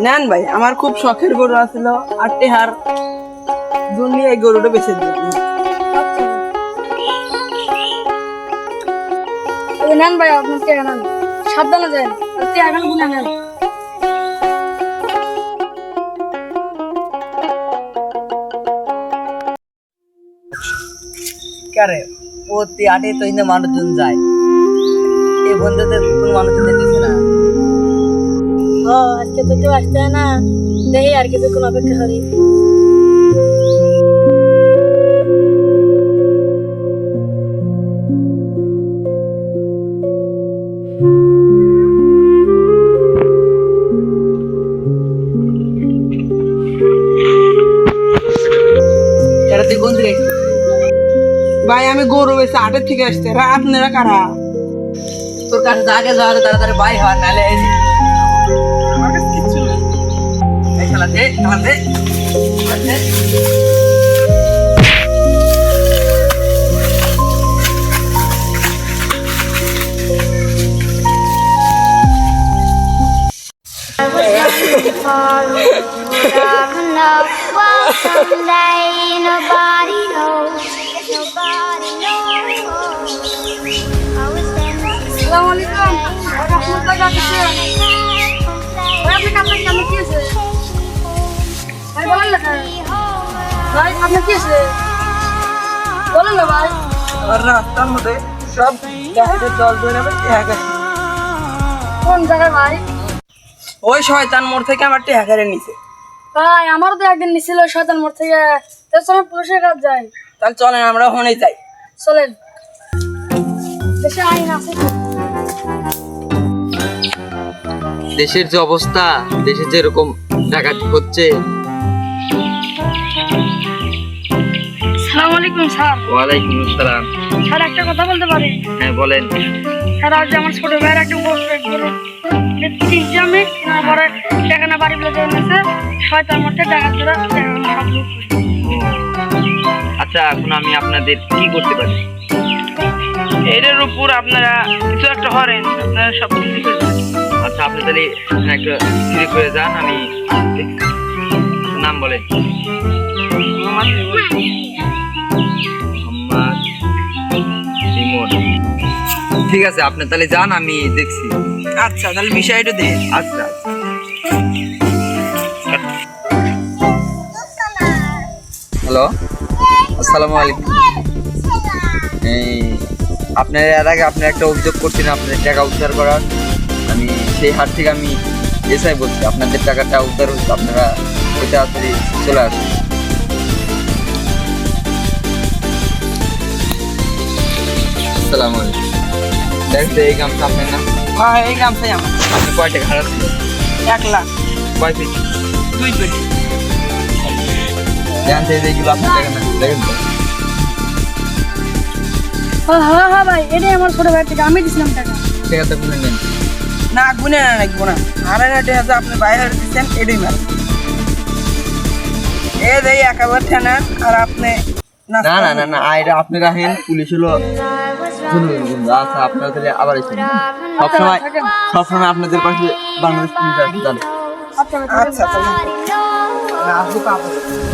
নেন ভাই, আমার খুব শখের গরু আছিল, আর টেহার জন্য এই গরুটা বেছে দিই। নেন ভাই, আপনার টেহা নেন, সাবধানে যান, টেহা এখন গুনে নেন। কারে প্রতি আটে তো ইন্দে মানুষজন যায়, এই বন্ধুদের কোন মানুষজন যেতেছে না। ও আজকে তো কেউ আসতে না, দেখি আর কিছুক্ষণ অপেক্ষা করি। এটা তুই কোন দিকে আসছিস? ভাই আমি গরু বেছে আটের থেকে আসতে, আপনারা কারা? তোর কাছে আগে যাওয়ার তাড়াতাড়ি বাই হওয়ার নাহলে আমার কাছে কিচ্ছু নেই। এই খেলাতে খেলাতে খেলাতে Someday nobody knows. Nobody knows. I was আসসালামু আলাইকুম, রাহমাতুল্লাহি ওয়া বারাকাতুহু। ভাই আপনি কেমন কি আছে? ভাই বলেন না ভাই, আপনার কি আছে বলেন না ভাই। আর রাস্তার মধ্যে সব গাড়িতে জল ধরে নেবে, টেহা খাই। কোন জায়গায় ভাই? ওই শয়তান মোড় থেকে আমার টেহা কেড়ে নিছে। ভাই আমারও তো একদিন নিছিল শয়তান মোড় থেকে, তার সময় পুলিশের কাছে যাই। তাহলে চলেন আমরা ওখানেই যাই। চলেন, দেশে আইন আছে তো। দেশের যে অবস্থা, দেশে যেরকম ডাকাতি হচ্ছে। আসসালামু আলাইকুম স্যার। ওয়ালাইকুম আসসালাম। স্যার একটা কথা বলতে পারি? হ্যাঁ বলেন। স্যার আজ আমার ছোট ভাইয়ের একটা গরু চিনছি আমি, কেনার পরে টাকা বাড়ি বলে এনেছে, শয়তান মধ্যে টাকা ধরে সব লুট করি। আচ্ছা এখন আমি আপনাদের কি করতে পারি? এর উপর আপনারা কিছু একটা করেন, আপনারা সব কিছু করে দেন। আচ্ছা আপনি তাহলে এখানে একটা স্থির করে যান, আমি আসছি। নাম বলেন। আমার মোহাম্মদ ইমন। ঠিক আছে আপনি তাহলে যান, আমি দেখছি। আচ্ছা, তাহলে বিষয়টা দে। আচ্ছা হ্যালো, আসসালামু আলাইকুম। এই আপনার এর আগে আপনি একটা অভিযোগ করছেন আপনাদের টাকা উদ্ধার করার, আমি সেই হাট থেকে আমি এসআই বলছি, আপনাদের টাকাটা উদ্ধার হচ্ছে, আপনারা ওইটা আসলে চলে আসুন। আসসালামু আলাইকুম। দেখতে এই গামছা আপনার না? হ্যাঁ, এই গামছাই আমার। আপনি কয় টাকা হারাচ্ছেন? 1 লাখ কয় পেটি? 2 পেটি। জানতে এইগুলো আপনার টাকা না, দেখেন তো। হ্যাঁ হ্যাঁ ভাই, এটাই আমার ছোট ভাইয়ের থেকে, আমি দিছিলাম টাকা। টাকাটা গুনে নেন। না গুনে না রাখবো না, আড়াই টেহা যে আপনি বাইরে দিচ্ছেন এটাই মার। এ দেই একেবারে ঠেনান, আর আপনি না না না না আইটা আপনি রাখেন, পুলিশ হলো শুনুন। আচ্ছা আপনারা তাহলে আবার এসে সবসময় আপনাদের পাশে বাংলাদেশ পুলিশ আছে, জানেন। আচ্ছা ভাই, আচ্ছা, তাহলে knows. আসবো কাপড়।